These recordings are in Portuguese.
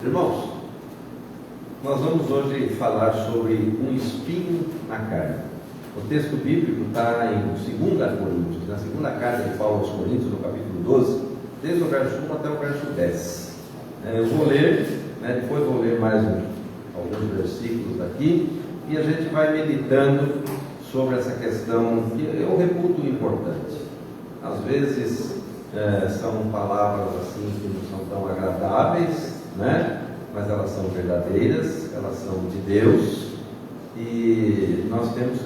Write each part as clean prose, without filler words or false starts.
Irmãos, nós vamos hoje falar sobre um espinho na carne. O texto bíblico está em 2 Coríntios, na segunda carta de Paulo aos Coríntios, no capítulo 12, desde o verso 1 até o verso 10. Eu vou ler, depois vou ler mais alguns versículos aqui, e a gente vai meditando sobre essa questão que eu reputo importante. Às vezes são palavras assim que não são tão agradáveis, mas elas são verdadeiras, elas são de Deus, e nós temos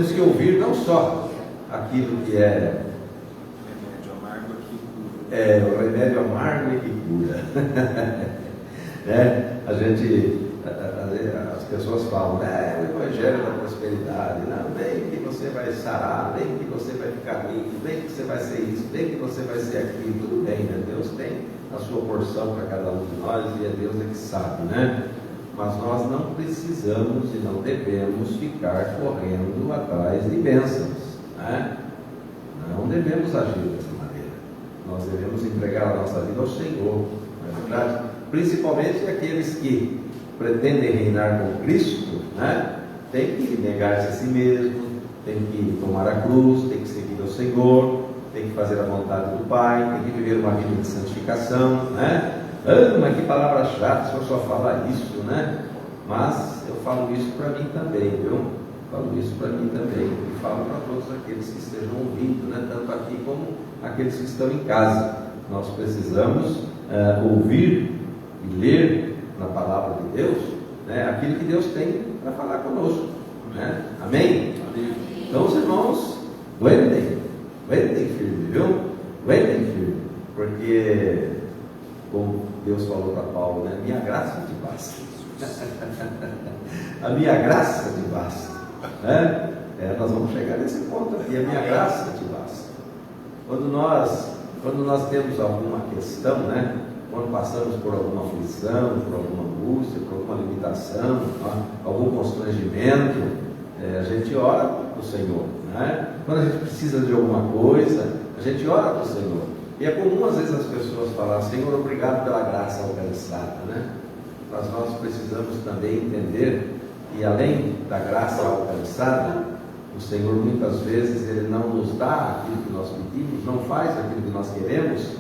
que ouvir não só aquilo que é o remédio amargo e que cura. As pessoas falam, o evangelho da prosperidade, não, bem que você vai sarar, bem que você vai ficar rico, bem que você vai ser isso, bem que você vai ser aquilo, tudo bem, Deus tem a sua porção para cada um de nós e é Deus que sabe, mas nós não precisamos e não devemos ficar correndo atrás de bênçãos, não devemos agir dessa maneira. Nós devemos entregar a nossa vida ao Senhor, não é verdade? Principalmente aqueles que pretendem reinar com Cristo, tem que negar-se a si mesmo, tem que tomar a cruz, tem que seguir ao Senhor, tem que fazer a vontade do Pai, tem que viver uma vida de santificação, mas que palavra chata, se eu só falar isso, mas eu falo isso para mim também, viu? Falo isso para mim também, e falo para todos aqueles que estejam ouvindo, tanto aqui como aqueles que estão em casa. Nós precisamos ouvir e ler na palavra de Deus, aquilo que Deus tem para falar conosco, Amém? Então os irmãos, aguentem firme, viu? Aguentem firme, porque como Deus falou para Paulo, minha graça te basta. A minha graça te basta, nós vamos chegar nesse ponto aqui, a minha graça te basta. Quando nós temos alguma questão, quando passamos por alguma aflição, por alguma angústia, por alguma limitação, algum constrangimento, a gente ora para o Senhor, Quando a gente precisa de alguma coisa, a gente ora para o Senhor. E é comum às vezes as pessoas falarem, Senhor, obrigado pela graça alcançada, Mas nós precisamos também entender que além da graça alcançada, o Senhor muitas vezes Ele não nos dá aquilo que nós pedimos, não faz aquilo que nós queremos,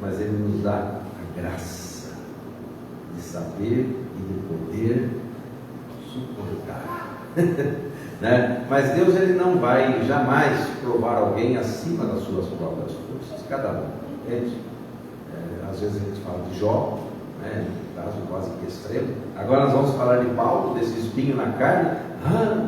mas Ele nos dá a graça de saber e de poder suportar. Mas Deus Ele não vai jamais provar alguém acima das suas próprias forças, cada um, entende? Às vezes a gente fala de Jó, caso quase que extremo. Agora nós vamos falar de Paulo, desse espinho na carne.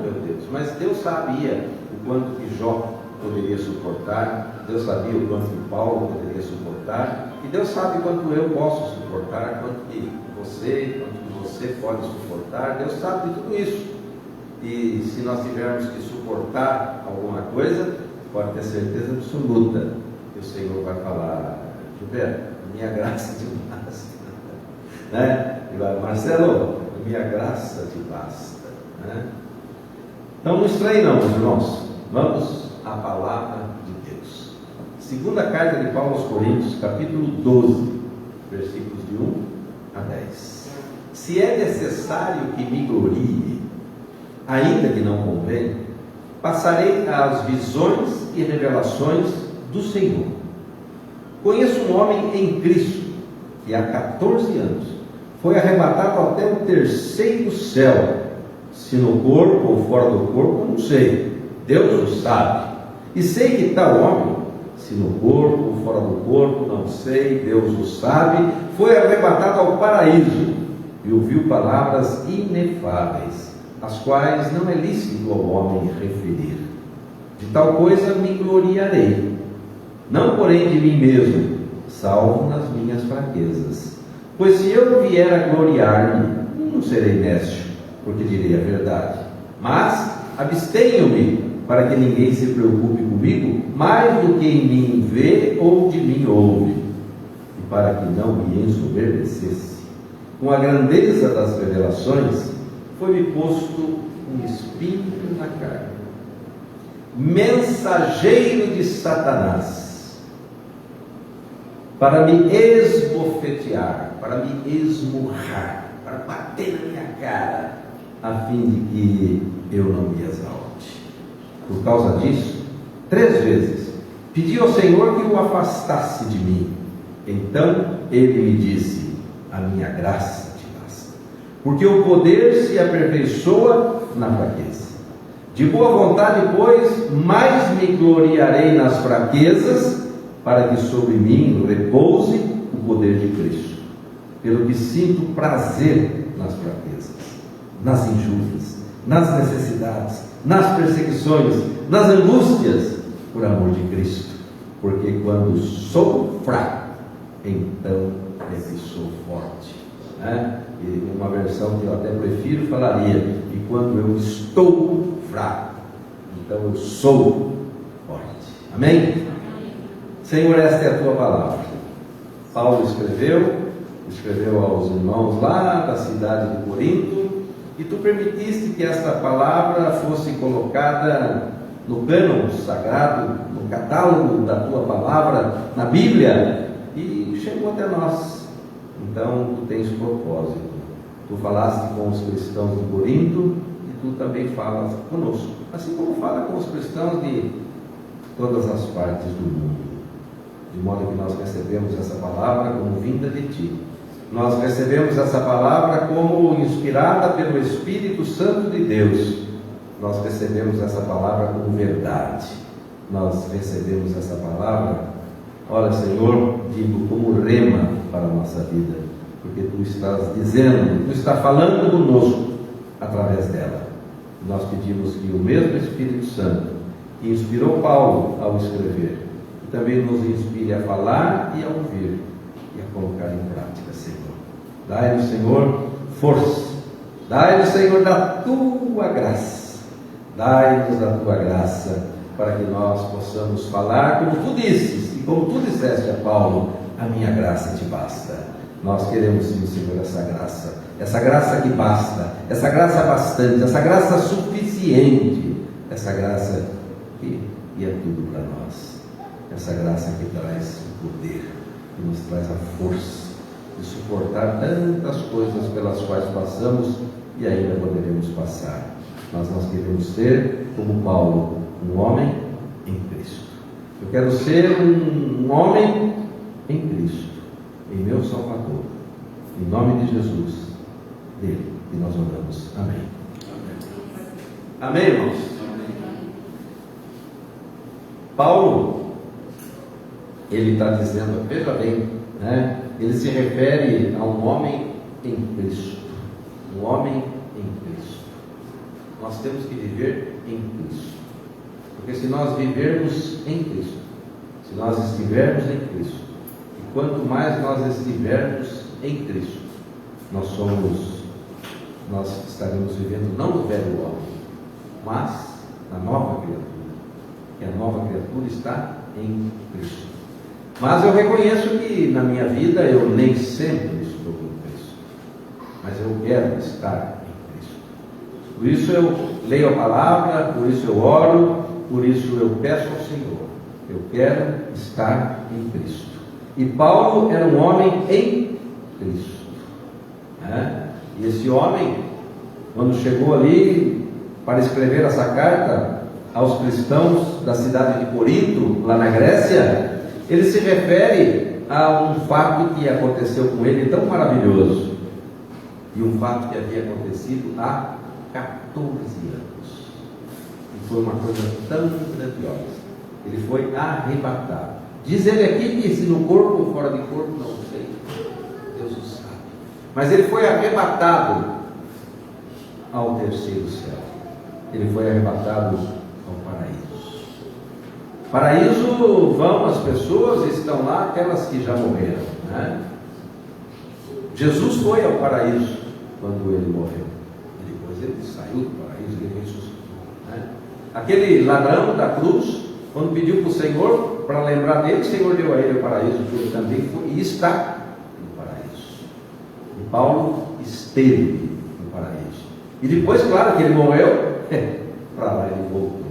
Meu Deus, mas Deus sabia o quanto que Jó poderia suportar, Deus sabia o quanto que Paulo poderia suportar, e Deus sabe quanto eu posso suportar, quanto que você pode suportar. Deus sabe de tudo isso. E se nós tivermos que suportar alguma coisa, pode ter certeza absoluta que o Senhor vai falar, Gilberto, minha graça te basta, E vai, Marcelo, minha graça te basta, Então não estranhe não, meus irmãos, vamos à palavra de Deus. Segunda carta de Paulo aos Coríntios, capítulo 12, versículos de 1 a 10. Se é necessário que me glorie, ainda que não convém, passarei às visões e revelações do Senhor. Conheço um homem em Cristo, que há 14 anos foi arrebatado até o terceiro céu, se no corpo ou fora do corpo, não sei, Deus o sabe. E sei que tal homem, se no corpo ou fora do corpo, não sei, Deus o sabe, foi arrebatado ao paraíso e ouviu palavras inefáveis, as quais não é lícito ao homem referir. De tal coisa me gloriarei, não porém de mim mesmo, salvo nas minhas fraquezas. Pois se eu vier a gloriar-me, não serei nécio, porque direi a verdade. Mas abstenho-me, para que ninguém se preocupe comigo, mais do que em mim vê ou de mim ouve, e para que não me ensoberbecesse. Com a grandeza das revelações, foi-me posto um espinho na carne, mensageiro de Satanás, para me esbofetear, para me esmurrar, para bater na minha cara, a fim de que eu não me exalte. Por causa disso, 3 vezes pedi ao Senhor que o afastasse de mim. Então ele me disse: a minha graça te basta, porque o poder se aperfeiçoa na fraqueza. De boa vontade, pois, mais me gloriarei nas fraquezas, para que sobre mim repouse o poder de Cristo. Pelo que sinto prazer nas fraquezas, nas injúrias, nas necessidades, nas perseguições, nas angústias, por amor de Cristo. Porque quando sou fraco, então é que sou forte. E uma versão que eu até prefiro falaria: e quando eu estou fraco, então eu sou forte. Amém? Senhor, esta é a tua palavra. Paulo escreveu aos irmãos lá da cidade de Corinto, e tu permitiste que esta palavra fosse colocada no cânon sagrado, no catálogo da tua palavra, na Bíblia, e chegou até nós. Então tu tens propósito. Tu falaste com os cristãos de Corinto e tu também falas conosco, assim como fala com os cristãos de todas as partes do mundo. De modo que nós recebemos essa palavra como vinda de ti. Nós recebemos essa palavra como inspirada pelo Espírito Santo de Deus. Nós recebemos essa palavra como verdade. Nós recebemos essa palavra, olha, Senhor, digo, como rema para a nossa vida, porque tu estás dizendo, tu estás falando conosco através dela. Nós pedimos que o mesmo Espírito Santo que inspirou Paulo ao escrever, também nos inspire a falar e a ouvir e a colocar em prática, Senhor. Dai-nos, Senhor, força. Dai-nos, Senhor, da tua graça. Dai-nos da tua graça, para que nós possamos falar como tu disses e como tu disseste a Paulo: a minha graça te basta. Nós queremos sim, Senhor, essa graça que basta, essa graça bastante, essa graça suficiente, essa graça que é tudo para nós. Essa graça que traz o poder, que nos traz a força de suportar tantas coisas pelas quais passamos e ainda poderemos passar. Mas nós queremos ser, como Paulo, um homem em Cristo. Eu quero ser um homem em Cristo, em meu Salvador. Em nome de Jesus, dele que nós oramos. Amém. Amém, irmãos? Paulo, ele está dizendo, veja bem, ele se refere a um homem em Cristo. Um homem em Cristo. Nós temos que viver em Cristo. Porque se nós vivermos em Cristo, se nós estivermos em Cristo, e quanto mais nós estivermos em Cristo, nós estaremos vivendo não no velho homem, mas na nova criatura. Que a nova criatura está em Cristo. Mas eu reconheço que na minha vida eu nem sempre estou em Cristo, mas eu quero estar em Cristo. Por isso eu leio a palavra, por isso eu oro, por isso eu peço ao Senhor: eu quero estar em Cristo. E Paulo era um homem em Cristo, E esse homem, quando chegou ali para escrever essa carta aos cristãos da cidade de Corinto, lá na Grécia, ele se refere a um fato que aconteceu com ele tão maravilhoso, e um fato que havia acontecido há 14 anos, e foi uma coisa tão grandiosa. Ele foi arrebatado. Diz ele aqui que se no corpo ou fora de corpo, não sei, Deus o sabe, mas ele foi arrebatado ao terceiro céu. Ele foi arrebatado ao paraíso. Paraíso vão as pessoas, estão lá aquelas que já morreram, Jesus foi ao paraíso quando ele morreu, e depois ele saiu do paraíso, ele ressuscitou, Aquele ladrão da cruz, quando pediu para o Senhor para lembrar dele, o Senhor deu a ele o paraíso, porque ele também foi e está no paraíso. E Paulo esteve no paraíso, e depois, claro, que ele morreu, para lá ele voltou,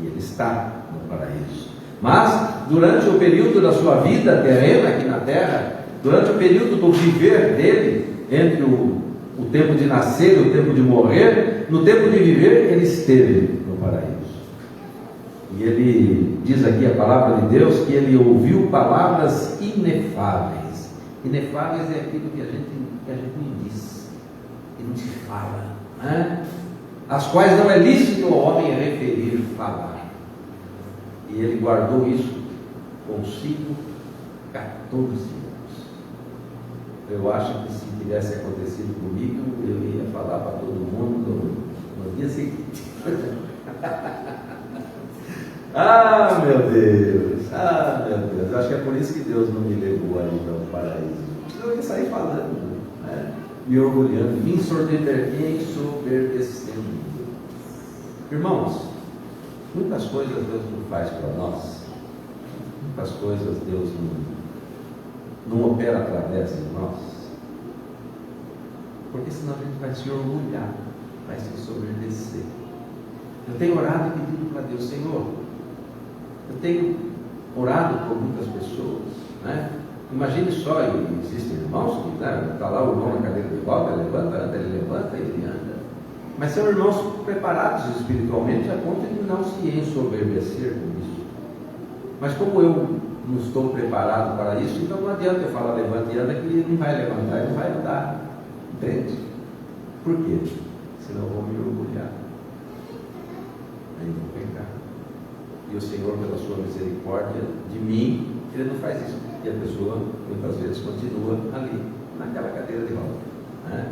e ele está no paraíso. Mas, durante o período da sua vida terrena aqui na terra, durante o período do viver dele, entre o tempo de nascer e o tempo de morrer, no tempo de viver, ele esteve no paraíso. E ele diz aqui a palavra de Deus que ele ouviu palavras inefáveis. Inefáveis é aquilo que a gente não diz, que não se fala, né? As quais não é lícito ao homem referir, falar. E ele guardou isso consigo 14 anos. Eu acho que se tivesse acontecido comigo, eu ia falar para todo mundo no dia seguinte. Ah, meu Deus! Ah, meu Deus! Eu acho que é por isso que Deus não me levou ali para o paraíso. Eu ia sair falando, né? Me orgulhando, me ensoberbecendo. Irmãos, muitas coisas Deus não faz para nós, muitas coisas Deus não opera através de nós, porque senão a gente vai se orgulhar, vai se ensoberbecer. Eu tenho orado e pedido para Deus, Senhor, eu tenho orado por muitas pessoas, né? Imagine só, existem irmãos que está lá o irmão na cadeira de roda, ele levanta e ele anda. Mas são irmãos preparados espiritualmente a ponto de não se ensoberbecer com isso. Mas como eu não estou preparado para isso, então não adianta eu falar levanta e anda, que ele não vai levantar, ele não vai andar. Entende? Por quê? Senão eu vou me orgulhar. Aí vou pecar. E o Senhor, pela sua misericórdia de mim, Ele não faz isso. E a pessoa, muitas vezes, continua ali, naquela cadeira de roda, né?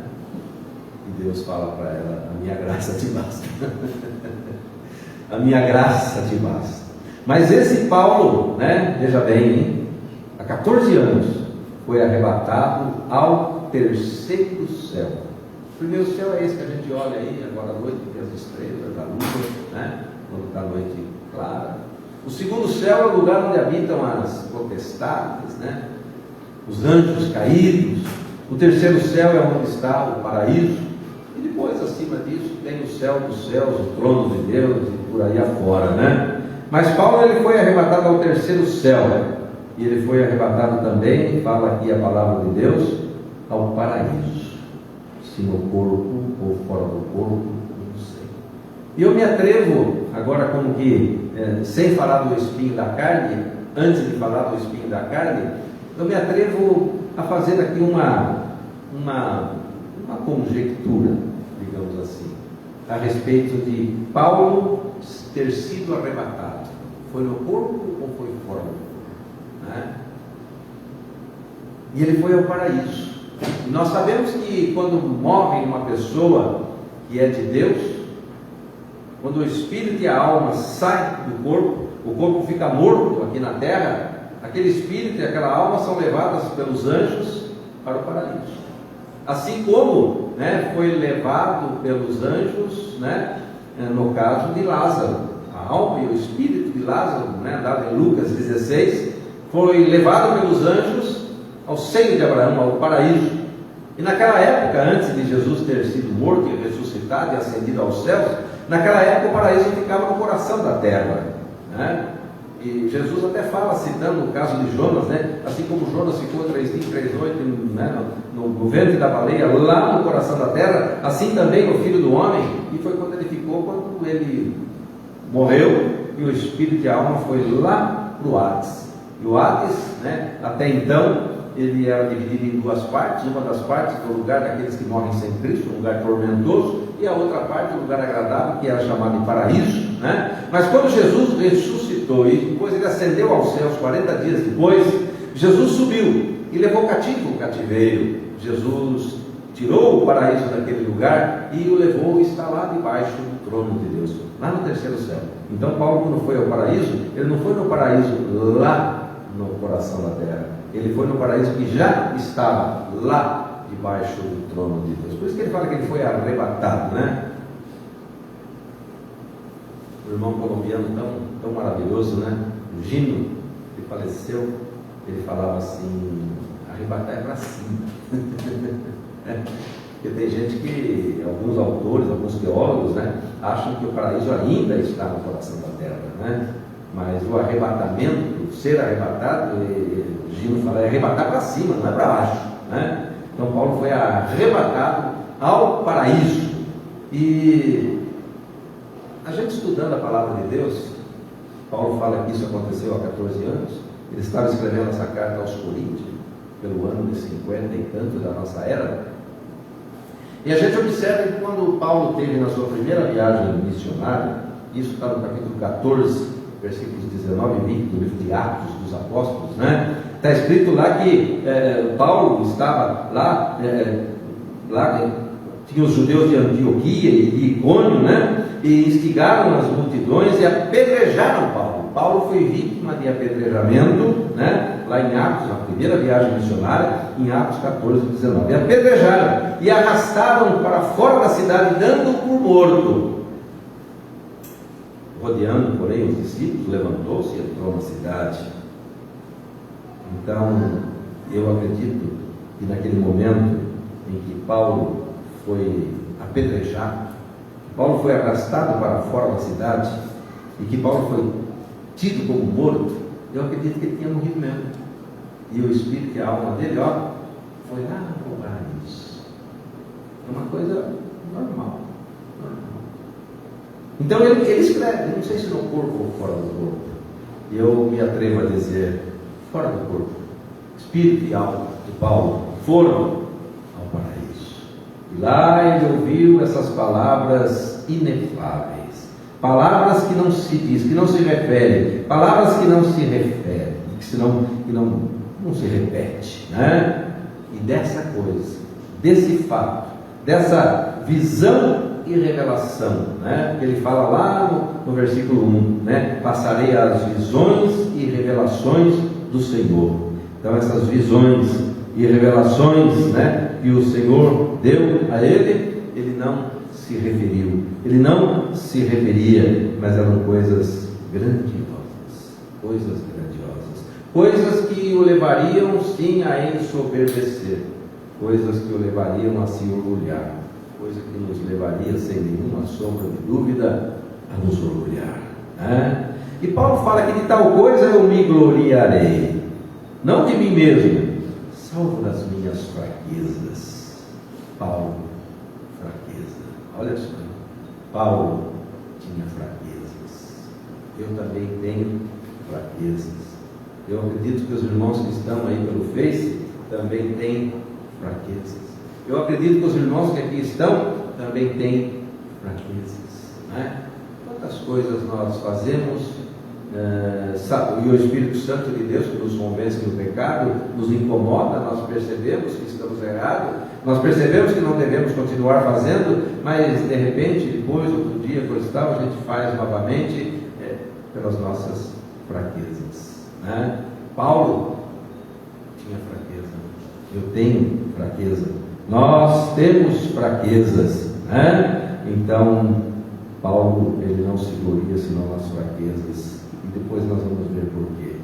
E Deus fala para ela: a minha graça te basta. A minha graça te basta. Mas esse Paulo, né, veja bem, hein, há 14 anos, foi arrebatado ao terceiro céu. O primeiro céu é esse que a gente olha aí, agora à noite, que as estrelas, a lua, né, quando está a noite clara. O segundo céu é o lugar onde habitam as potestades, né, os anjos caídos. O terceiro céu é onde está o paraíso. E depois, acima disso, tem o céu dos céus, o trono de Deus e por aí afora, né? Mas Paulo, ele foi arrebatado ao terceiro céu, né? E ele foi arrebatado também, fala aqui a palavra de Deus, ao paraíso. Se no corpo ou fora do corpo, não sei. E eu me atrevo, agora como que, sem falar do espinho da carne, antes de falar do espinho da carne, eu me atrevo a fazer aqui uma conjectura, digamos assim, a respeito de Paulo ter sido arrebatado. Foi no corpo ou foi fora do corpo, né? E ele foi ao paraíso. E nós sabemos que quando morre uma pessoa que é de Deus, quando o espírito e a alma saem do corpo, o corpo fica morto aqui na terra, aquele espírito e aquela alma são levadas pelos anjos para o paraíso. Assim como, né, foi levado pelos anjos, né, no caso de Lázaro, a alma e o espírito de Lázaro, né, dado em Lucas 16, foi levado pelos anjos ao seio de Abraão, ao paraíso. E naquela época, antes de Jesus ter sido morto e ressuscitado e ascendido aos céus, naquela época o paraíso ficava no coração da terra, né? E Jesus até fala, citando o caso de Jonas, né? Assim como Jonas ficou 3 dias e 3 noites, né, no ventre da baleia, lá no coração da terra, assim também o Filho do Homem. E foi quando ele ficou, quando ele morreu, e o espírito e a alma foi lá para o Hades. E o Hades, né, até então, ele era dividido em duas partes. Uma das partes do lugar daqueles que morrem sem Cristo, um lugar tormentoso, e a outra parte, um lugar agradável, que era chamado de paraíso, né? Mas quando Jesus ressuscitou e depois ele ascendeu aos céus 40 dias depois, Jesus subiu e levou cativo o cativeiro. Jesus tirou o paraíso daquele lugar e o levou e está lá debaixo do trono de Deus, lá no terceiro céu. Então Paulo, quando foi ao paraíso, ele não foi no paraíso lá no coração da terra, ele foi no paraíso que já estava lá debaixo do trono de Deus. Por isso que ele fala que ele foi arrebatado, né? O irmão colombiano tão maravilhoso, né? O Gino, que faleceu, ele falava assim: arrebatar é para cima. Porque tem gente que, alguns autores, alguns teólogos, né, acham que o paraíso ainda está no coração da terra, né? Mas o arrebatamento, ser arrebatado, Gino fala, é arrebatar para cima, não é para baixo, né? Então Paulo foi arrebatado ao paraíso. E a gente estudando a palavra de Deus, Paulo fala que isso aconteceu há 14 anos. Ele estava escrevendo essa carta aos Coríntios, pelo ano de 50 e tanto da nossa era. E a gente observa que quando Paulo teve na sua primeira viagem missionária, isso está no capítulo 14, versículos 19 e 20 do livro de Atos dos Apóstolos, né? Está escrito lá que Paulo estava lá, tinha os judeus de Antioquia e de Icônio, né? E instigaram as multidões e apedrejaram Paulo. Paulo foi vítima de apedrejamento, né? Lá em Atos, na primeira viagem missionária, em Atos 14, 19. E apedrejaram e arrastaram para fora da cidade, dando por morto. Rodeando, porém, os discípulos, levantou-se e entrou na cidade. Então, eu acredito que naquele momento em que Paulo foi apedrejado, Paulo foi arrastado para fora da cidade e que Paulo foi tido como morto, eu acredito que ele tinha morrido mesmo. E o espírito e a alma dele, foi lá no paraíso. É uma coisa normal. Então ele escreve, não sei se no corpo ou fora do corpo. Eu me atrevo a dizer, fora do corpo. Espírito e alma de Paulo foram ao paraíso. E lá ele ouviu essas palavras inefáveis. Palavras que não se diz, que não se refere, palavras que não se referem, que não se repete, né? E dessa coisa, desse fato, dessa visão e revelação, né? Ele fala lá no versículo 1, né? Passarei as visões e revelações do Senhor. Então essas visões e revelações, né, que o Senhor deu a ele não se referiu, ele não se referia, mas eram coisas grandiosas, coisas que o levariam sim a ensoberbecer, coisas que o levariam a se orgulhar, coisa que nos levaria sem nenhuma sombra de dúvida a nos orgulhar, né? E Paulo fala que de tal coisa eu me gloriarei, não de mim mesmo, salvo nas minhas fraquezas. Paulo, fraqueza. Olha só, Paulo tinha fraquezas. Eu também tenho fraquezas. Eu acredito que os irmãos que estão aí pelo Face também têm fraquezas. Eu acredito que os irmãos que aqui estão também têm fraquezas, né? Quantas coisas nós fazemos, e o Espírito Santo de Deus que nos convence do pecado, nos incomoda, nós percebemos que estamos errados, nós percebemos que não devemos continuar fazendo, mas de repente, depois, outro dia, coisa e tal, a gente faz novamente, pelas nossas fraquezas, né? Paulo tinha fraqueza, eu tenho fraqueza, nós temos fraquezas, né? Então Paulo, ele não se gloria senão nas fraquezas, e depois nós vamos ver porquê.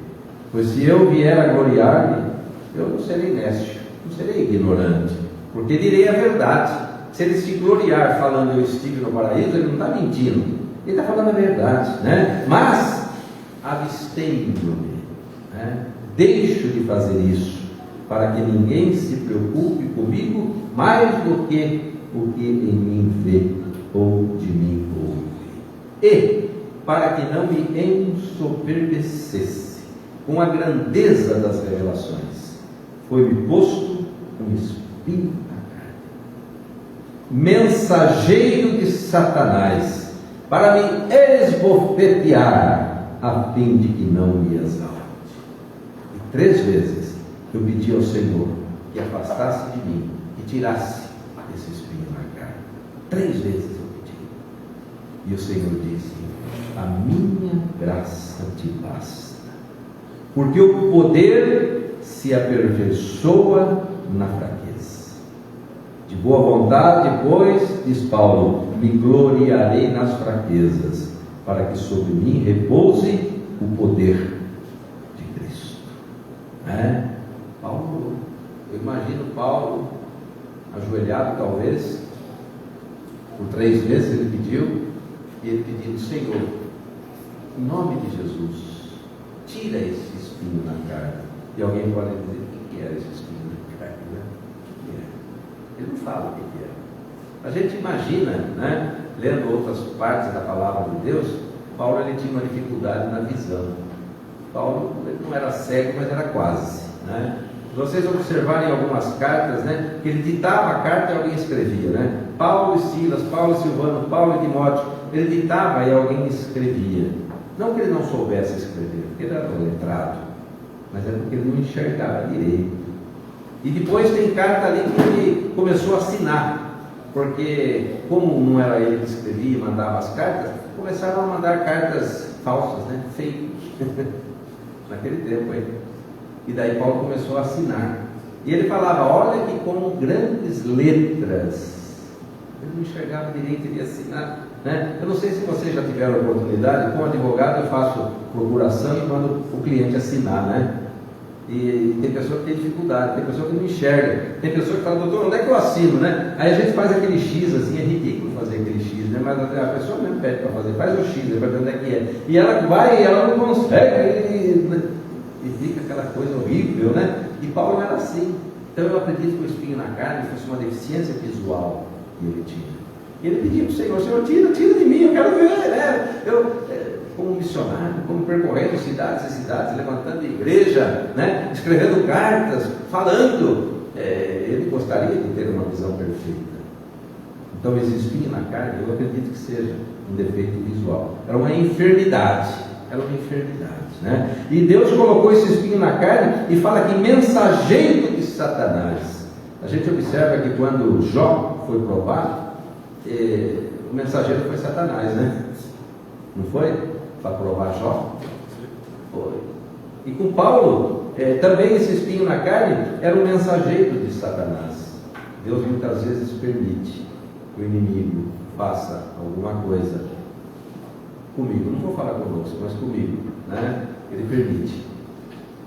Pois se eu vier a gloriar-me, eu não serei nécio, não serei ignorante, porque direi a verdade. Se ele se gloriar falando eu estive no paraíso, ele não está mentindo, ele está falando a verdade, né? Mas abstenho-me, né? Deixo de fazer isso, para que ninguém se preocupe comigo mais do que o que em mim vê ou de mim ouve, e para que não me ensoberbecesse com a grandeza das revelações, foi-me posto um espinho na carne, mensageiro de Satanás, para me esbofetear, a fim de que não me exalte. E 3 vezes eu pedi ao Senhor que afastasse de mim e tirasse esse espinho na carne. 3 vezes eu pedi, e o Senhor disse: a minha graça te basta, porque o poder se aperfeiçoa na fraqueza. De boa vontade, pois, diz Paulo, me gloriarei nas fraquezas, para que sobre mim repouse o poder de Cristo. Paulo, eu imagino Paulo ajoelhado, talvez, por 3 vezes ele pediu, e ele pedindo: Senhor, em nome de Jesus, tira esse espinho na carne. E alguém pode dizer, o que era esse espinho na carne? Né? O que é? Ele não fala o que é. A gente imagina, né, lendo outras partes da palavra de Deus, Paulo ele tinha uma dificuldade na visão. Paulo ele não era cego, mas era quase. Né? Se vocês observarem algumas cartas, né, que ele ditava a carta e alguém escrevia. Né? Paulo e Silas, Paulo e Silvano, Paulo e Timóteo, ele ditava e alguém escrevia. Não que ele não soubesse escrever, porque ele era letrado, mas é porque ele não enxergava direito. E depois tem carta ali que ele começou a assinar, porque como não era ele que escrevia e mandava as cartas, começaram a mandar cartas falsas, né? Fake, naquele tempo aí. E daí Paulo começou a assinar. E ele falava, olha que com grandes letras. Ele não enxergava direito, ele ia assinar. Né? Eu não sei se vocês já tiveram a oportunidade, como advogado eu faço procuração e mando o cliente assinar, né? E tem pessoa que tem dificuldade, tem pessoa que não enxerga, tem pessoa que fala, doutor, onde é que eu assino, né? Aí a gente faz aquele X assim, é ridículo fazer aquele X, né? Mas a pessoa mesmo pede para fazer, faz o X, para ver onde é que é. E ela vai e ela não consegue, e fica aquela coisa horrível, né? E Paulo não era assim. Então eu acredito que o espinho na carne fosse uma deficiência visual que ele tinha. E ele pediu para o Senhor, tira de mim, eu quero ver, né? Como missionário, como percorrendo cidades e cidades, levantando igreja, né? Escrevendo cartas, falando, ele gostaria de ter uma visão perfeita. Então esse espinho na carne, eu acredito que seja um defeito visual. Era uma enfermidade, né? E Deus colocou esse espinho na carne e fala que mensageiro de Satanás. A gente observa que quando Jó foi provado, o mensageiro foi Satanás, né? Não foi? Para provar Jó? Foi. E com Paulo, também esse espinho na carne era um mensageiro de Satanás. Deus muitas vezes permite que o inimigo faça alguma coisa comigo. Não vou falar conosco, mas comigo, né? Ele permite.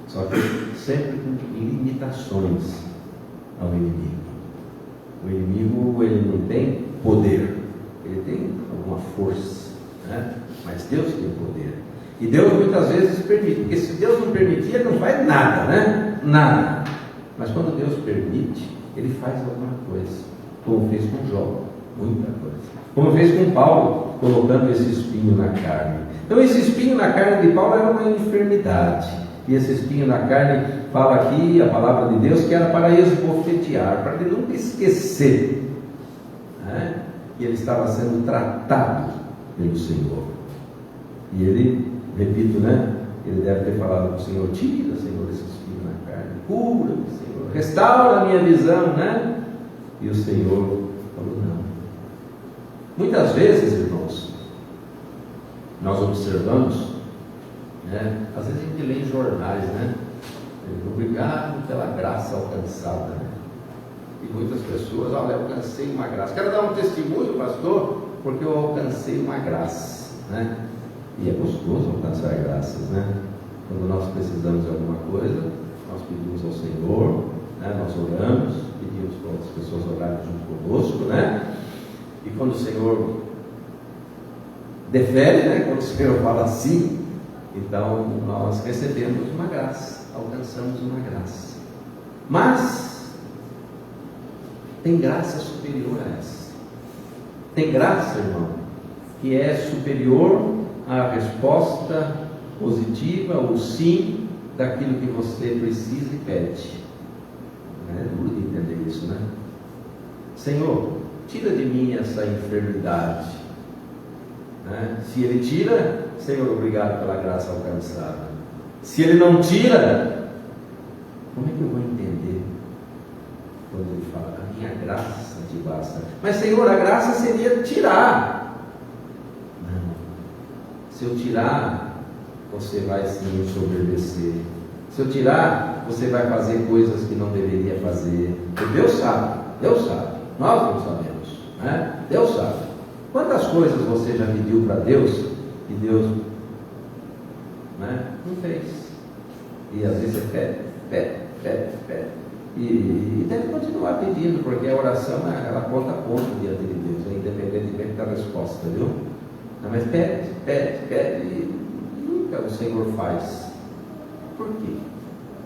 Só que sempre com limitações ao inimigo. O inimigo, ele não tem poder, ele tem alguma força, né? Mas Deus tem poder. E Deus muitas vezes permite, porque se Deus não permitir, ele não faz nada, né? Nada. Mas quando Deus permite, ele faz alguma coisa, como fez com Jó, muita coisa. Como fez com Paulo, colocando esse espinho na carne. Então esse espinho na carne de Paulo era uma enfermidade. E esse espinho na carne, fala aqui a palavra de Deus, que era para esbofetear, para ele nunca esquecer, né? Que ele estava sendo tratado pelo Senhor. E ele, repito, né? Ele deve ter falado para o Senhor, tira, Senhor, esse espinho na carne, cura-me, Senhor, restaura a minha visão, né? E o Senhor falou, não. Muitas vezes, irmãos, nós observamos, né? Às vezes a gente lê em jornais, né? Obrigado pela graça alcançada, né? E muitas pessoas, olha, eu alcancei uma graça. Quero dar um testemunho, pastor, porque eu alcancei uma graça, né? E é gostoso alcançar graças, né? Quando nós precisamos de alguma coisa, nós pedimos ao Senhor, né? Nós oramos, pedimos para outras pessoas orarem junto conosco, né? E quando o Senhor defere, né? Quando o Senhor fala assim, então nós recebemos uma graça, alcançamos uma graça. Mas tem graça superior a essa. Tem graça, irmão, que é superior à resposta positiva, ou sim, daquilo que você precisa e pede. É duro de entender isso, né? Senhor, tira de mim essa enfermidade. Né? Se Ele tira, Senhor, obrigado pela graça alcançada. Se Ele não tira, como é que eu vou entender quando Ele fala, a minha graça te basta? Mas, Senhor, a graça seria tirar. Não. Se eu tirar, você vai se ensoberbecer. Se eu tirar, você vai fazer coisas que não deveria fazer. Porque Deus sabe, nós não sabemos, né? Deus sabe. Quantas coisas você já pediu para Deus e Deus, né, não fez? E às vezes você pede. E deve continuar pedindo, porque a oração, ela conta ponto diante de Deus, independentemente da resposta, viu? Mas pede, e que o Senhor faz. Por quê?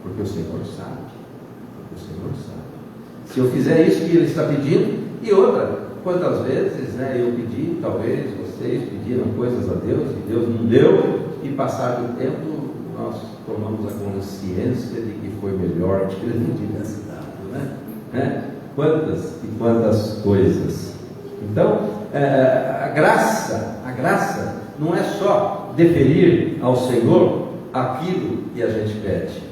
Porque o Senhor sabe. Porque o Senhor sabe. Se eu fizer isso que Ele está pedindo, e outra, quantas vezes eu pedi, talvez vocês pediram coisas a Deus, e Deus não deu, e passado o tempo, nós tomamos a consciência de que foi melhor que Ele não tivesse dado, Quantas e quantas coisas. Então, a graça não é só deferir ao Senhor aquilo que a gente pede.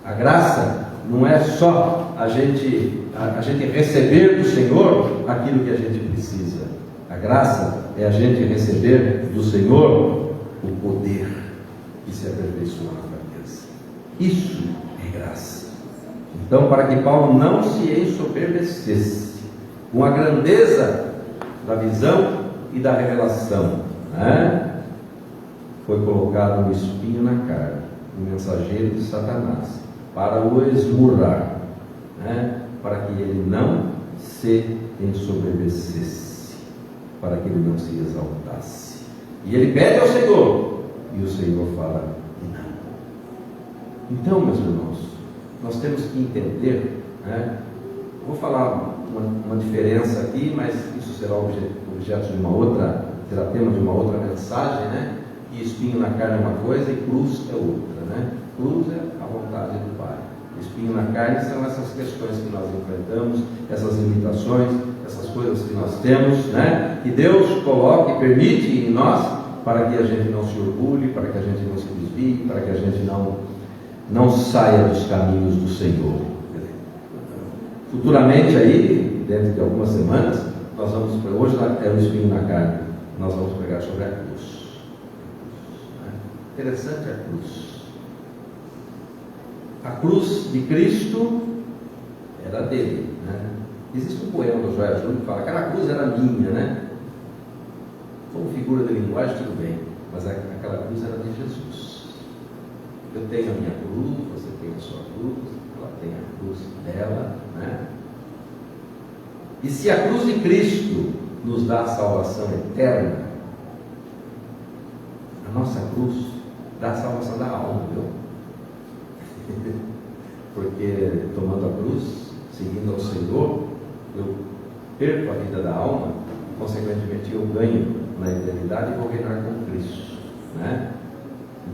A graça não é só a gente receber do Senhor aquilo que a gente precisa. A graça é a gente receber do Senhor o poder que se aperfeiçoa na fraqueza. Isso é graça. Então, para que Paulo não se ensoberbecesse com a grandeza da visão e da revelação, foi colocado um espinho na carne, um mensageiro de Satanás, para o esmurrar, para que ele não se ensoberbecesse, para que ele não se exaltasse. E ele pede ao Senhor, e o Senhor fala não. Então, meus irmãos, nós temos que entender, vou falar uma diferença aqui, mas isso será objeto de será tema de uma outra mensagem, que espinho na carne é uma coisa e cruz é outra, Cruz é a vontade do Pai. Espinho na carne são essas questões que nós enfrentamos, essas limitações, essas coisas que nós temos, que Deus coloca e permite em nós, para que a gente não se orgulhe, para que a gente não se desvie, para que a gente não saia dos caminhos do Senhor. Futuramente aí, dentro de algumas semanas, nós vamos, hoje é o espinho na carne, nós vamos pregar sobre a cruz. Interessante a cruz. A cruz de Cristo era dele, Existe um poema do Joel Júnior que fala que aquela cruz era minha, Como figura de linguagem, tudo bem, mas aquela cruz era de Jesus. Eu tenho a minha cruz, você tem a sua cruz, ela tem a cruz dela, E se a cruz de Cristo nos dá a salvação eterna, a nossa cruz dá a salvação da alma, viu? Porque tomando a cruz, seguindo ao Senhor, eu perco a vida da alma, consequentemente eu ganho na eternidade e vou reinar com Cristo,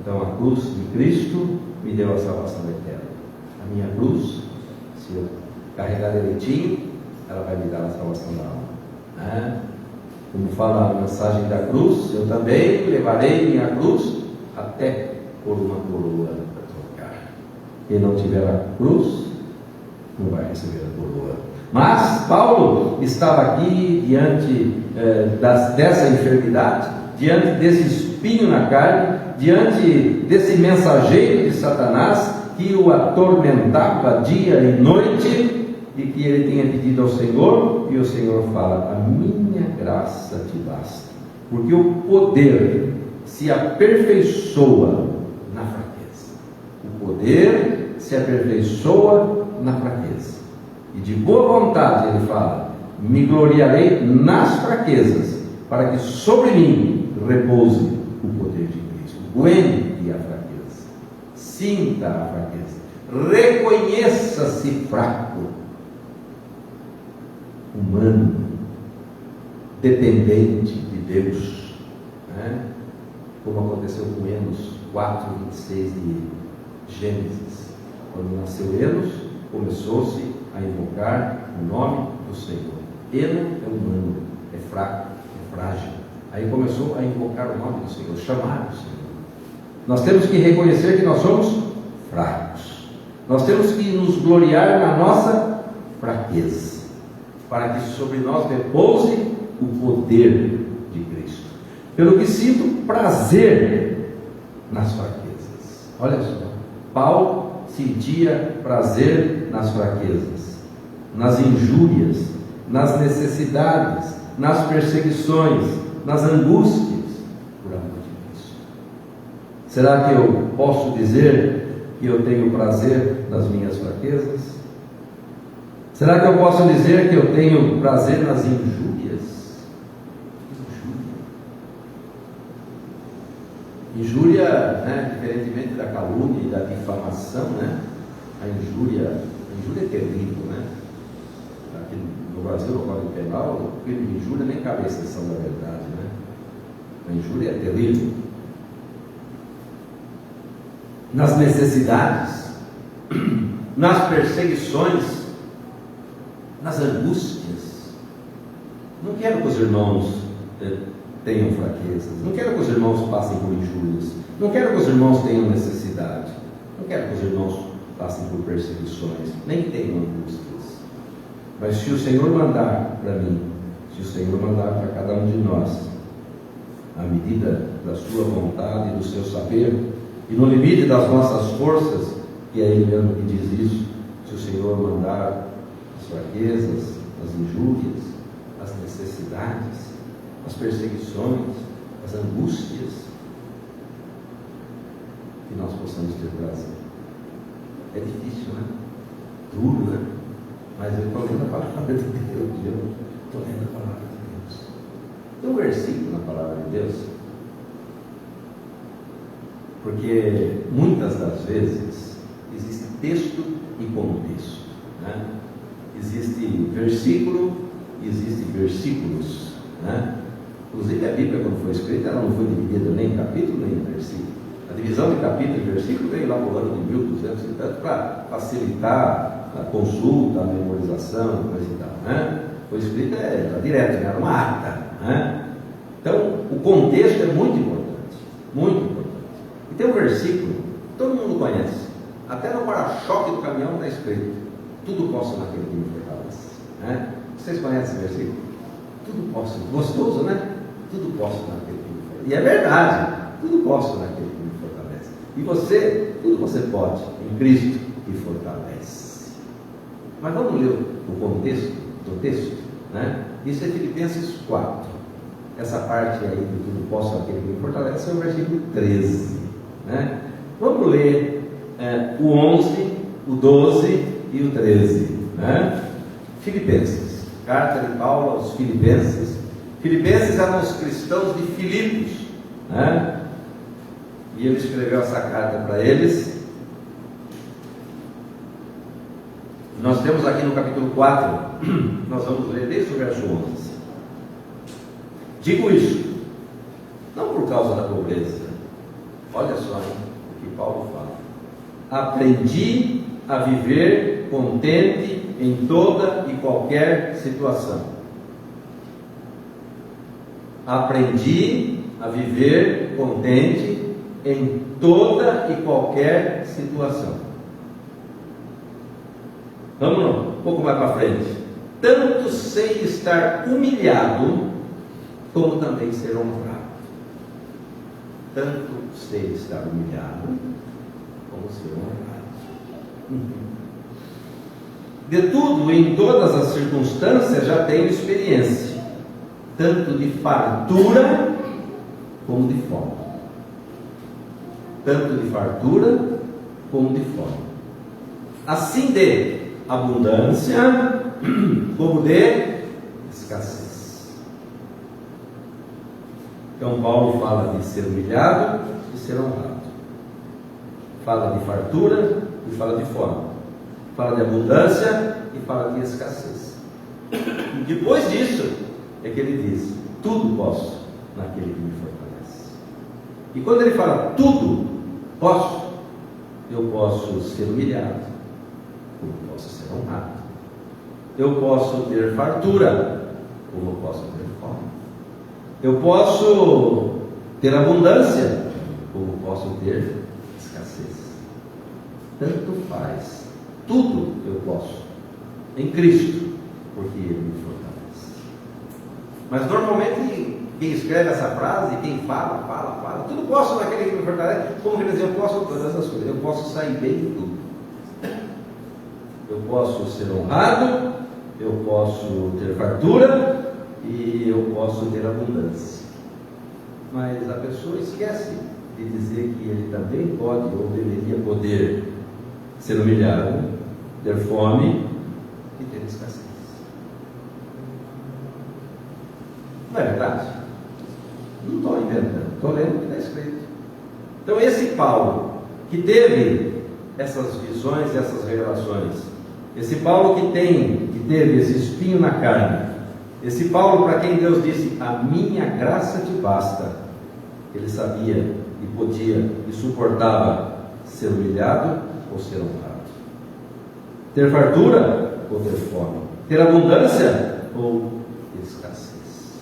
Então a cruz de Cristo me deu a salvação eterna. A minha cruz, se eu carregar direitinho, ela vai me dar a salvação da alma, Como fala a mensagem da cruz, eu também levarei minha cruz até por uma coroa para trocar. Quem não tiver a cruz não vai receber a coroa. Mas Paulo estava aqui diante dessa enfermidade, diante desse espinho na carne, diante desse mensageiro de Satanás que o atormentava dia e noite, e que ele tinha pedido ao Senhor, e o Senhor fala: a minha graça te basta, porque o poder se aperfeiçoa na fraqueza. O poder se aperfeiçoa na fraqueza. E de boa vontade ele fala: me gloriarei nas fraquezas, para que sobre mim repouse o poder de Cristo. Aguente a fraqueza, sinta a fraqueza, reconheça-se fraco, humano, dependente de Deus, como aconteceu com Enos 4:26 de Gênesis. Quando nasceu Enos, começou-se a invocar o nome do Senhor. Eno é humano, é fraco, é frágil. Aí começou a invocar o nome do Senhor, chamar o Senhor. Nós temos que reconhecer que nós somos fracos. Nós temos que nos gloriar na nossa fraqueza, para que sobre nós repouse o poder de Cristo. Pelo que sinto prazer nas fraquezas. Olha só, Paulo sentia prazer nas fraquezas, nas injúrias, nas necessidades, nas perseguições, nas angústias, por amor de Cristo. Será que eu posso dizer que eu tenho prazer nas minhas fraquezas? Será que eu posso dizer que eu tenho prazer nas injúrias? Injúria, né, diferentemente da calúnia e da difamação, né, a injúria é terrível, né? Aqui no Brasil, no Código Penal, o crime de injúria nem cabe a exceção da verdade, né? A injúria é terrível. Nas necessidades, nas perseguições, nas angústias. Não quero que os irmãos tenham fraquezas, não quero que os irmãos passem por injúrias, não quero que os irmãos tenham necessidade, não quero que os irmãos passem por perseguições, nem que tenham angústias. Mas se o Senhor mandar para mim, se o Senhor mandar para cada um de nós, à medida da sua vontade e do seu saber, e no limite das nossas forças, que é Ele mesmo que diz isso, se o Senhor mandar as fraquezas, as injúrias, as necessidades, as perseguições, as angústias, que nós possamos ter prazer. É difícil, né? Duro, né? Mas eu estou lendo a palavra de Deus. Eu estou lendo a palavra de Deus. Tem um versículo na palavra de Deus, porque muitas das vezes existe texto e contexto, né? Existe versículo e existe versículos, né? Inclusive a Bíblia, quando foi escrita, ela não foi dividida nem em capítulo nem em versículo. A divisão de capítulo e versículo veio lá por ano de 1200 e tanto para facilitar a consulta, a memorização, coisa e tal, né? Foi escrita direto, né? Era uma ata, né? Então, o contexto é muito importante, muito importante. E tem um versículo, todo mundo conhece, até no para-choque do caminhão está escrito: tudo posso naquele que me fortalece, né? Vocês conhecem esse versículo? Tudo posso, gostoso, né? Tudo posso naquele que me fortalece. E é verdade, tudo posso naquele que me fortalece. E você, tudo você pode em Cristo que fortalece. Mas vamos ler o contexto do texto, né? Isso é Filipenses 4. Essa parte aí do tudo posso naquele que me fortalece é o versículo 13, né? Vamos ler o 11, o 12 e o 13, né? Filipenses, carta de Paulo aos Filipenses. Filipenses eram os cristãos de Filipos, né? E ele escreveu essa carta para eles. Nós temos aqui no capítulo 4, nós vamos ler desde o verso 11. Digo isso, não por causa da pobreza, olha só, hein, o que Paulo fala: aprendi a viver contente em toda e qualquer situação. Aprendi a viver contente em toda e qualquer situação. Vamos lá, um pouco mais para frente. Tanto sei estar humilhado, como também ser honrado. Tanto sei estar humilhado, como ser honrado. De tudo, em todas as circunstâncias, já tenho experiência, tanto de fartura como de fome. Tanto de fartura como de fome. Assim de abundância como de escassez. Então Paulo fala de ser humilhado e ser honrado. Fala de fartura e fala de fome. Fala de abundância e fala de escassez. E depois disso é que ele diz: tudo posso naquele que me fortalece. E quando ele fala tudo posso, eu posso ser humilhado, como posso ser honrado. Eu posso ter fartura, como eu posso ter fome. Eu posso ter abundância, como posso ter escassez. Tanto faz. Tudo eu posso em Cristo, porque Ele me fortalece. Mas normalmente quem escreve essa frase, quem fala, tudo posso naquele que me fortalece, como quer dizer, eu posso todas essas coisas, eu posso sair bem de tudo. Eu posso ser honrado, eu posso ter fartura e eu posso ter abundância. Mas a pessoa esquece de dizer que ele também pode ou deveria poder ser humilhado, ter fome e ter escassez. Não é verdade? Não estou inventando, estou lendo o que está escrito. Então esse Paulo que teve essas visões, essas revelações, esse Paulo que teve esse espinho na carne, esse Paulo para quem Deus disse, a minha graça te basta, ele sabia e podia e suportava ser humilhado ou ser honrado, ter fartura ou ter fome, ter abundância ou escassez.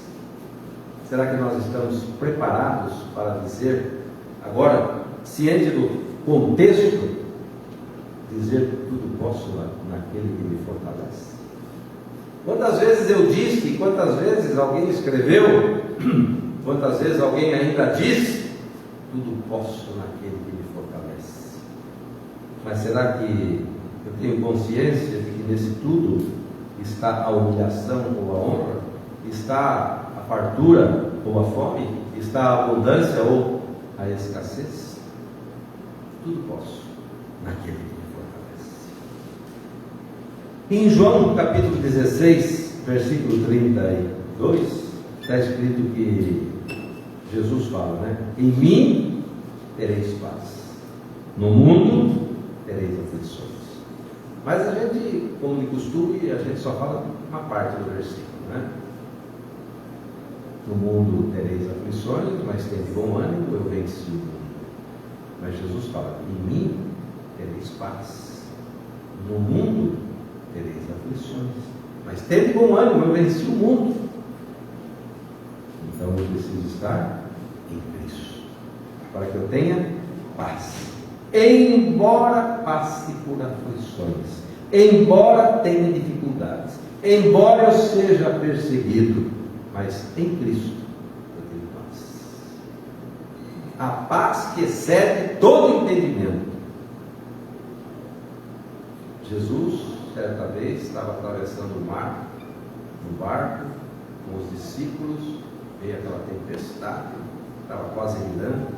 Será que nós estamos preparados para dizer, agora, ciente do contexto, dizer tudo posso naquele que me fortalece? Quantas vezes eu disse, quantas vezes alguém escreveu, quantas vezes alguém ainda diz, tudo posso naquele que me fortalece. Mas será que eu tenho consciência de que nesse tudo está a humilhação ou a honra? Está a fartura ou a fome? Está a abundância ou a escassez? Tudo posso naquele que me fortalece. Em João capítulo 16, versículo 32, está escrito que Jesus fala, né? Em mim tereis paz, no mundo tereis aflições. Mas a gente, como de costume, a gente só fala uma parte do versículo, né? No mundo tereis aflições, mas tende bom ânimo, eu venci o mundo. Mas Jesus fala, em mim tereis paz, no mundo tereis aflições, mas tende bom ânimo, eu venci o mundo. Então eu preciso estar em Cristo, para que eu tenha paz. Embora passe por aflições, embora tenha dificuldades, embora eu seja perseguido, mas em Cristo eu tenho paz. A paz que excede todo entendimento. Jesus, certa vez, estava atravessando o mar, no barco, com os discípulos, veio aquela tempestade, estava quase virando,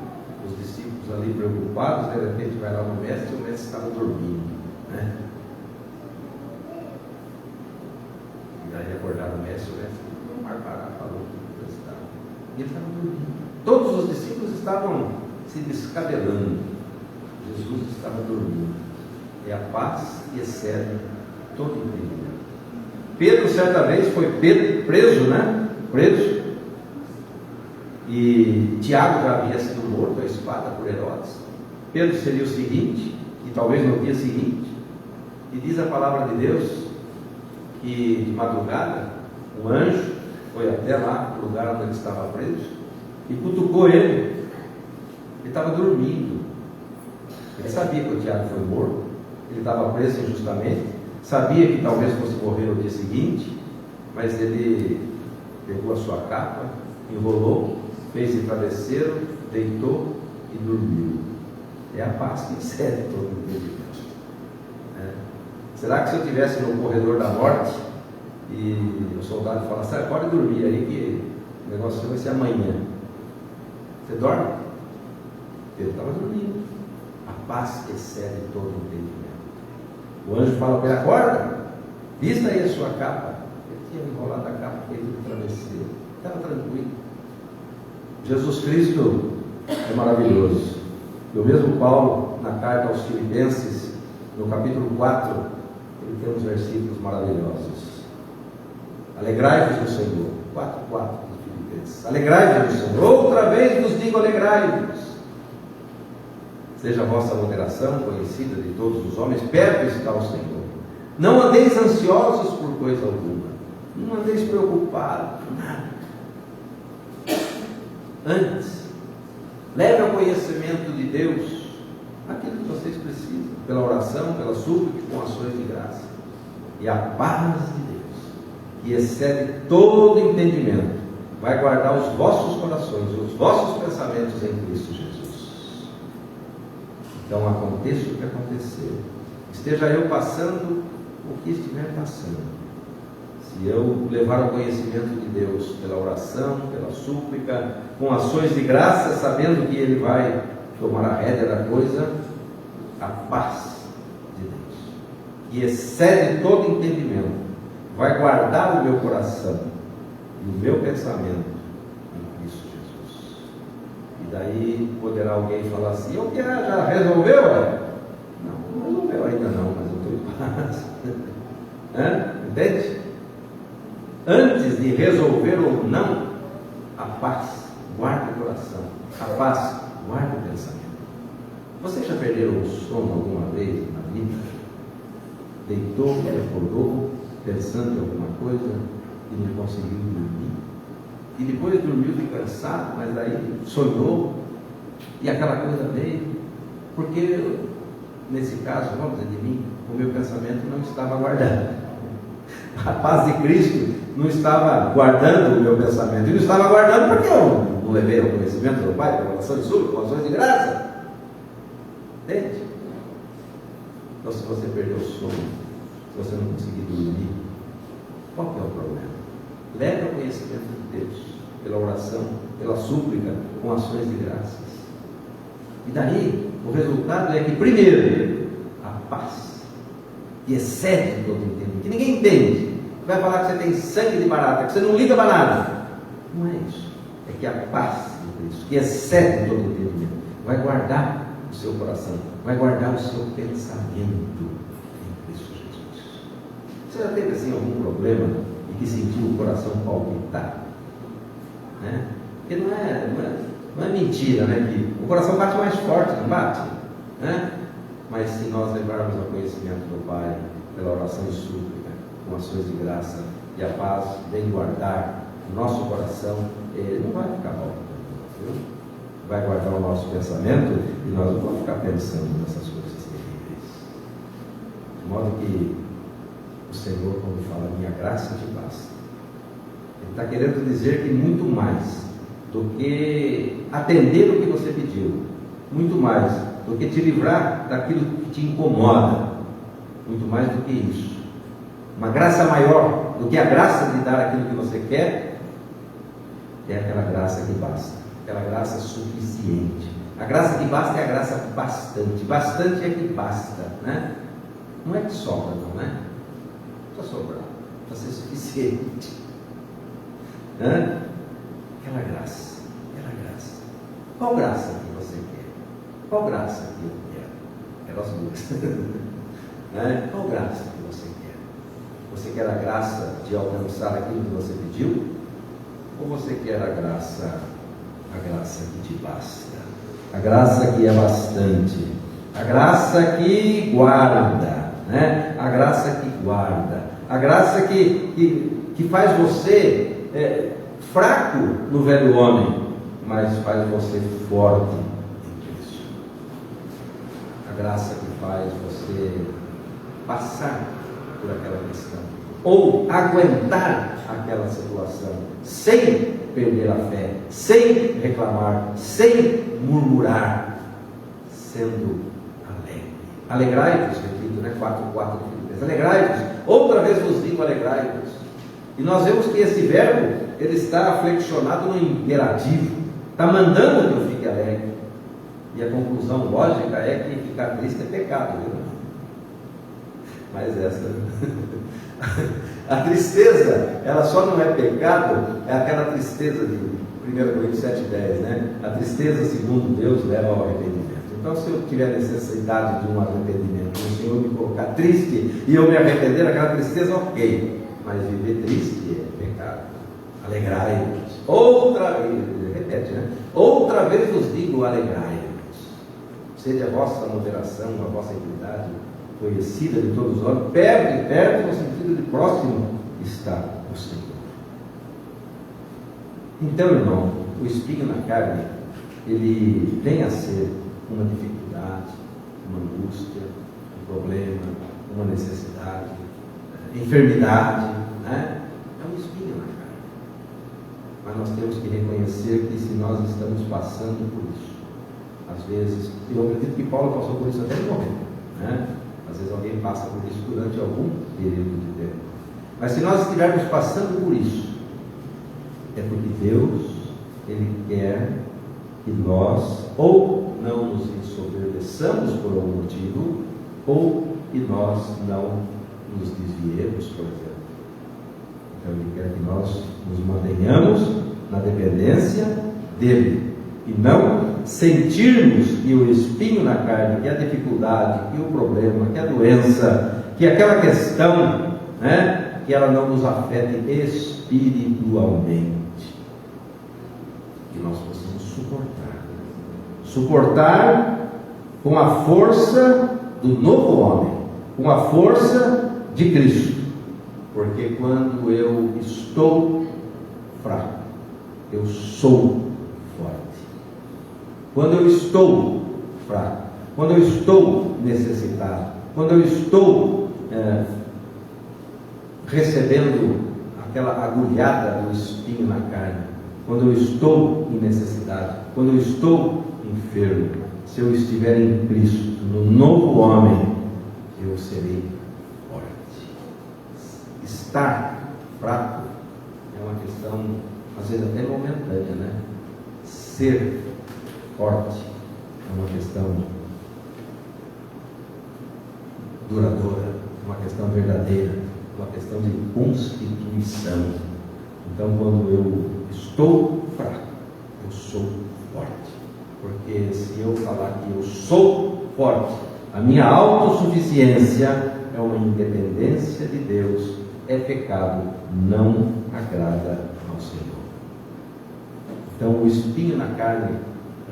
os discípulos ali preocupados, de repente vai lá no mestre, e o mestre estava dormindo, né? E aí acordaram o mestre o mar parar, falou que tempestade. E ele estava dormindo. Todos os discípulos estavam se descabelando. Jesus estava dormindo. É a paz que excede todo entendimento. Pedro, certa vez, foi preso, né? Preso. E Tiago já havia sido morto à espada por Herodes. Pedro seria o seguinte, e talvez no dia seguinte, e diz a palavra de Deus que de madrugada um anjo foi até lá, no lugar onde ele estava preso, e cutucou ele. Ele estava dormindo. Ele sabia que o Tiago foi morto, ele estava preso injustamente, sabia que talvez fosse morrer no dia seguinte, mas ele pegou a sua capa, enrolou, fez de travesseiro, deitou e dormiu. É a paz que excede todo entendimento. Será que se eu estivesse no corredor da morte e o soldado falasse, pode dormir aí que o negócio vai ser amanhã, você dorme? Ele estava dormindo. A paz que excede todo entendimento. O anjo fala para ele, acorda, vista aí a sua capa. Ele tinha enrolado a capa, feito de travesseiro, estava tranquilo. Jesus Cristo é maravilhoso. E o mesmo Paulo, na carta aos Filipenses, no capítulo 4, ele tem uns versículos maravilhosos. Alegrai-vos no Senhor. 4:4 dos Filipenses. Alegrai-vos no Senhor. Outra vez vos digo, alegrai-vos. Seja a vossa moderação conhecida de todos os homens, perto está o Senhor. Não andeis ansiosos por coisa alguma. Não andeis preocupados por nada. Antes, leve ao conhecimento de Deus aquilo que vocês precisam, pela oração, pela súplica, com ações de graça. E a paz de Deus, que excede todo entendimento, vai guardar os vossos corações, os vossos pensamentos em Cristo Jesus. Então aconteça o que acontecer, esteja eu passando o que estiver passando, se eu levar ao conhecimento de Deus pela oração, pela súplica, com ações de graça, sabendo que Ele vai tomar a rédea da coisa, a paz de Deus, que excede todo entendimento, vai guardar o meu coração e o meu pensamento em Cristo Jesus. E daí poderá alguém falar assim: o que já resolveu? Não resolveu ainda não, mas eu estou em paz. Entende? Antes de resolver ou não, a paz guarda o coração, a paz guarda o pensamento. Você já perdeu o sono alguma vez na vida? Deitou e acordou pensando em alguma coisa e não conseguiu dormir? E depois dormiu de cansado, mas aí sonhou e aquela coisa veio? Porque nesse caso, vamos dizer de mim, o meu pensamento não estava guardado. A paz de Cristo não estava guardando o meu pensamento. E não estava guardando porque eu não levei ao conhecimento do Pai, por oração de súplica, por orações de graça. Entende? Então, se você perdeu o sono, se você não conseguir dormir, qual que é o problema? Leve ao conhecimento de Deus, pela oração, pela súplica, com ações de graças. E daí, o resultado é que, primeiro, a paz, que excede todo entendimento, que ninguém entende, vai falar que você tem sangue de barata, que você não liga para nada. Não é isso. É que a paz de Cristo, que excede todo entendimento, vai guardar o seu coração, vai guardar o seu pensamento em Cristo Jesus. Você já teve assim algum problema e que sentiu o coração palpitar? Né? Porque não é mentira, né? Que o coração bate mais forte, não bate? Né? Mas se nós levarmos ao conhecimento do Pai, pela oração e súplica, com ações de graça, e a paz vem guardar o nosso coração, ele não vai ficar mal, viu? Vai guardar o nosso pensamento e nós não vamos ficar pensando nessas coisas terríveis. De modo que o Senhor, quando fala minha graça te basta, Ele está querendo dizer que muito mais do que atender o que você pediu, muito mais do que te livrar daquilo que te incomoda, muito mais do que isso, uma graça maior do que a graça de dar aquilo que você quer, é aquela graça que basta, aquela graça suficiente. A graça que basta é a graça bastante. Bastante é que basta, né? Não é que sobra, não é? Não precisa sobrar, precisa ser suficiente. Né? Aquela graça. Qual graça que você quer? Qual graça que eu quero? Elas duas. Né? Qual graça que você quer? Você quer a graça de alcançar aquilo que você pediu? Ou você quer a graça que te basta? A graça que é bastante, a graça que guarda, né? A graça que guarda, a graça que faz você fraco no velho homem, mas faz você forte em Cristo. A graça que faz você passar por aquela questão, ou aguentar aquela situação, sem perder a fé, sem reclamar, sem murmurar, sendo alegre. Alegrai-vos, repito, né? 4:4 de Filipenses. Alegrai-vos, outra vez vos digo, alegrai-vos. E nós vemos que esse verbo, ele está flexionado no imperativo, está mandando que eu fique alegre. E a conclusão lógica é que ficar triste é pecado, viu? Mas essa... A tristeza, ela só não é pecado, é aquela tristeza de 1 Coríntios 7:10, né? A tristeza, segundo Deus, leva ao arrependimento. Então, se eu tiver necessidade de um arrependimento, o Senhor me colocar triste e eu me arrepender, aquela tristeza, ok. Mas viver triste é pecado. Alegrai-vos. Outra vez, repete, né? Outra vez vos digo, alegrai-vos. Seja a vossa moderação, a vossa equidade conhecida de todos os homens, perto no sentido de próximo está o Senhor. Então, irmão, o espinho na carne, ele vem a ser uma dificuldade, uma angústia, um problema, uma necessidade, enfermidade, né? É um espinho na carne. Mas nós temos que reconhecer que se nós estamos passando por isso, às vezes, eu acredito que Paulo passou por isso até no momento, né? Às vezes alguém passa por isso durante algum período de tempo. Mas se nós estivermos passando por isso, é porque Deus, Ele quer que nós ou não nos ensoberbeçamos por algum motivo, ou que nós não nos desviemos, por exemplo. Então Ele quer que nós nos mantenhamos na dependência dEle, E não sentirmos que o espinho na carne, que a dificuldade, que o problema, que a doença, que aquela questão, né, que ela não nos afete espiritualmente. Que nós possamos suportar com a força do novo homem, com a força de Cristo. Porque quando eu estou fraco, eu sou forte. Quando eu estou fraco, quando eu estou necessitado, quando eu estou recebendo aquela agulhada do espinho na carne, quando eu estou em necessidade, quando eu estou enfermo, se eu estiver em Cristo, no novo homem, eu serei forte. Estar fraco é uma questão, às vezes até momentânea, né? Ser forte é uma questão duradoura, uma questão verdadeira, uma questão de constituição. Então, quando eu estou fraco, eu sou forte. Porque se eu falar que eu sou forte, a minha autossuficiência é uma independência de Deus, é pecado, não agrada ao Senhor. Então, o espinho na carne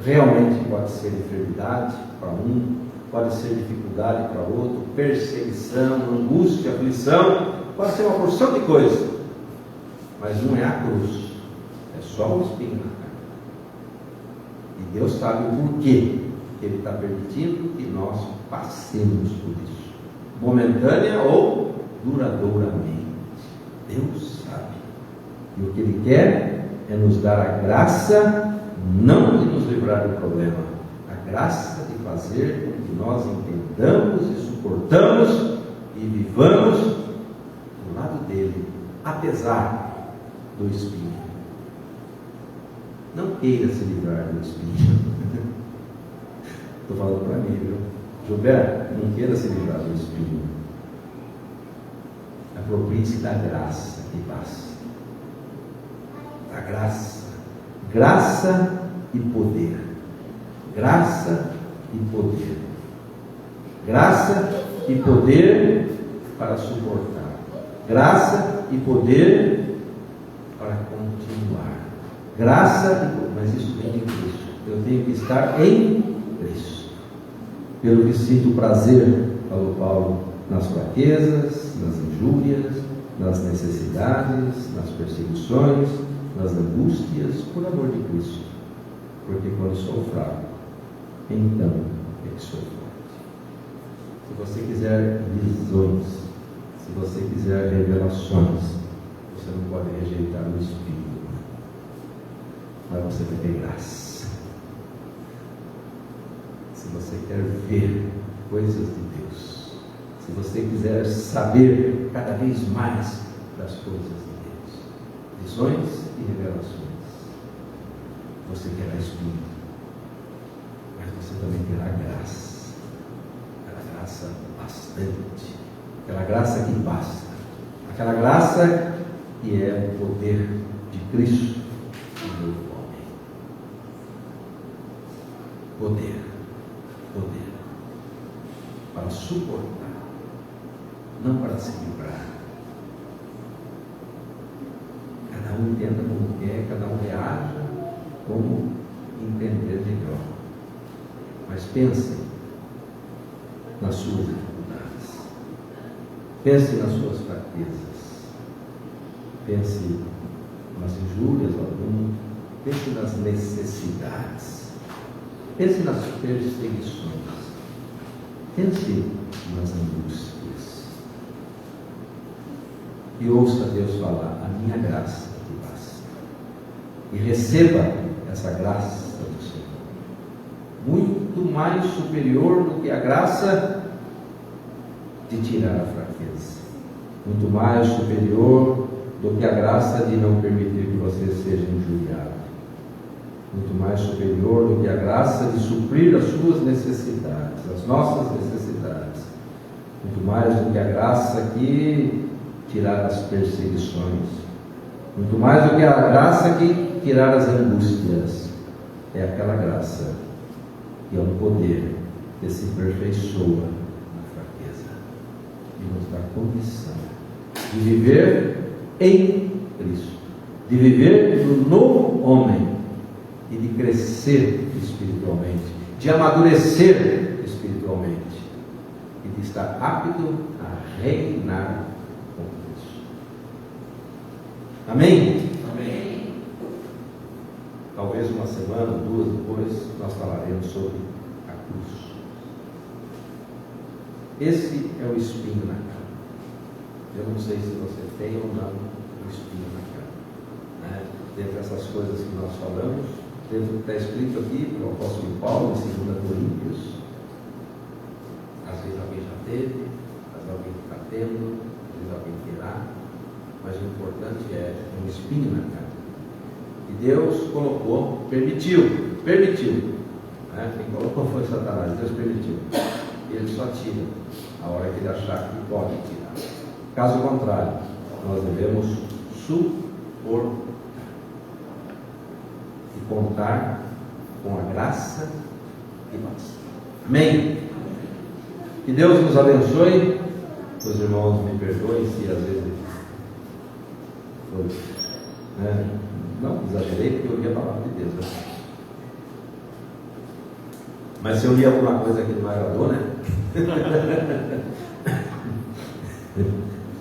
realmente pode ser enfermidade para um, pode ser dificuldade para outro, perseguição, angústia, aflição, pode ser uma porção de coisas, mas não é a cruz, é só o espinho na carne. E Deus sabe o porquê que Ele está permitindo que nós passemos por isso, momentânea ou duradouramente. Deus sabe. E o que Ele quer é nos dar a graça, não de nos livrar do problema, a graça de fazer com que nós entendamos e suportamos e vivamos do lado dele, apesar do espinho. Não queira se livrar do espinho. Estou falando para mim, viu? Gilberto, não queira se livrar do espinho. Aproprie-se da graça que basta. A graça. Graça e poder. Graça e poder. Graça e poder para suportar. Graça e poder para continuar. Graça e poder. Mas isso vem de Cristo. Eu tenho que estar em Cristo. Pelo que sinto prazer, falou Paulo, nas fraquezas, nas injúrias, nas necessidades, nas perseguições, nas angústias, por amor de Cristo. Porque quando sou fraco, então é que sou forte. Se você quiser visões, se você quiser revelações, você não pode rejeitar o Espírito, mas você vai ter graça. Se você quer ver coisas de Deus, se você quiser saber cada vez mais das coisas de Deus, visões e revelações, você terá Espírito, mas você também terá graça, aquela graça bastante, aquela graça que basta, aquela graça que é o poder de Cristo no homem. Poder para suportar, não para se livrar. Cada um entenda como quer, cada um reaja como entender melhor. Mas pense nas suas dificuldades, pense nas suas fraquezas, pense nas injúrias ao mundo, pense nas necessidades, pense nas perseguições, pense nas angústias. E ouça Deus falar: a minha graça te basta. E receba essa graça do Senhor, muito mais superior do que a graça de tirar a fraqueza, muito mais superior do que a graça de não permitir que você seja injuriado, muito mais superior do que a graça de suprir as suas necessidades, as nossas necessidades, muito mais do que a graça que tirar as perseguições, muito mais do que a graça que tirar as angústias. é aquela graça que é um poder que se aperfeiçoa na fraqueza e nos dá condição de viver em Cristo, de viver no novo homem e de crescer espiritualmente, de amadurecer espiritualmente e de estar apto a reinar com Cristo. Amém? Amém. Talvez uma semana, duas depois, nós falaremos sobre a cruz. Esse é o espinho na carne. Eu não sei se você tem ou não o espinho na carne, né? Dentre essas coisas que nós falamos, dentro do que está escrito aqui pelo apóstolo Paulo, em 2 Coríntios, às vezes alguém já teve, às vezes alguém está tendo, às vezes alguém terá, mas o importante é um espinho na carne. E Deus colocou, permitiu, né? Quem colocou foi Satanás, Deus permitiu. Ele só tira a hora que ele achar que pode tirar. Caso contrário, nós devemos suportar e contar com a graça e basta. Amém? Que Deus nos abençoe. Os irmãos me perdoem se às vezes foi, né? Não exagerei, porque eu li a palavra de Deus, né? Mas se eu li alguma coisa que não agradou, né?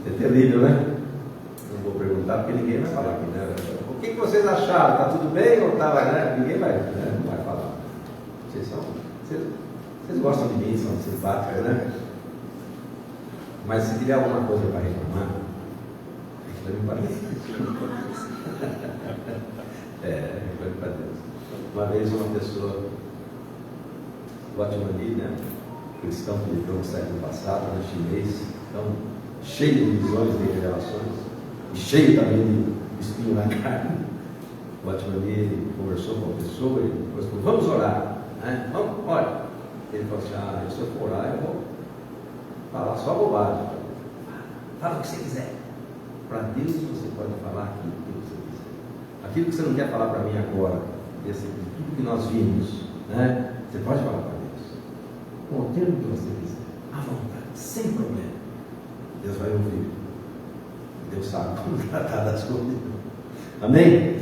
É terrível, né? Não vou perguntar porque ninguém vai falar aqui, né? O que vocês acharam? Está tudo bem ou estava, né? Ninguém vai, né? Não vai falar. Vocês gostam de mim, são simpáticas, né? Mas se tiver alguma coisa para reclamar, reclame para Deus. Reclame para Deus. Uma vez uma pessoa, Watchman, né? Cristão que viveu no século passado, né? Chinês, então cheio de visões e revelações, e cheio também de espinho na carne. O Watchman conversou com a pessoa e depois falou: vamos orar, né? Vamos, olha. Ele falou assim: se eu for orar, eu vou falar só bobagem. Fala o que você quiser. Para Deus você pode falar aquilo que você quiser. Aquilo que você não quer falar para mim agora, tudo que nós vimos, né? Você pode falar para Deus. Com o termo que você quiser, à vontade, sem problema. Deus vai ouvir. Deus sabe como tratar das coisas. Amém?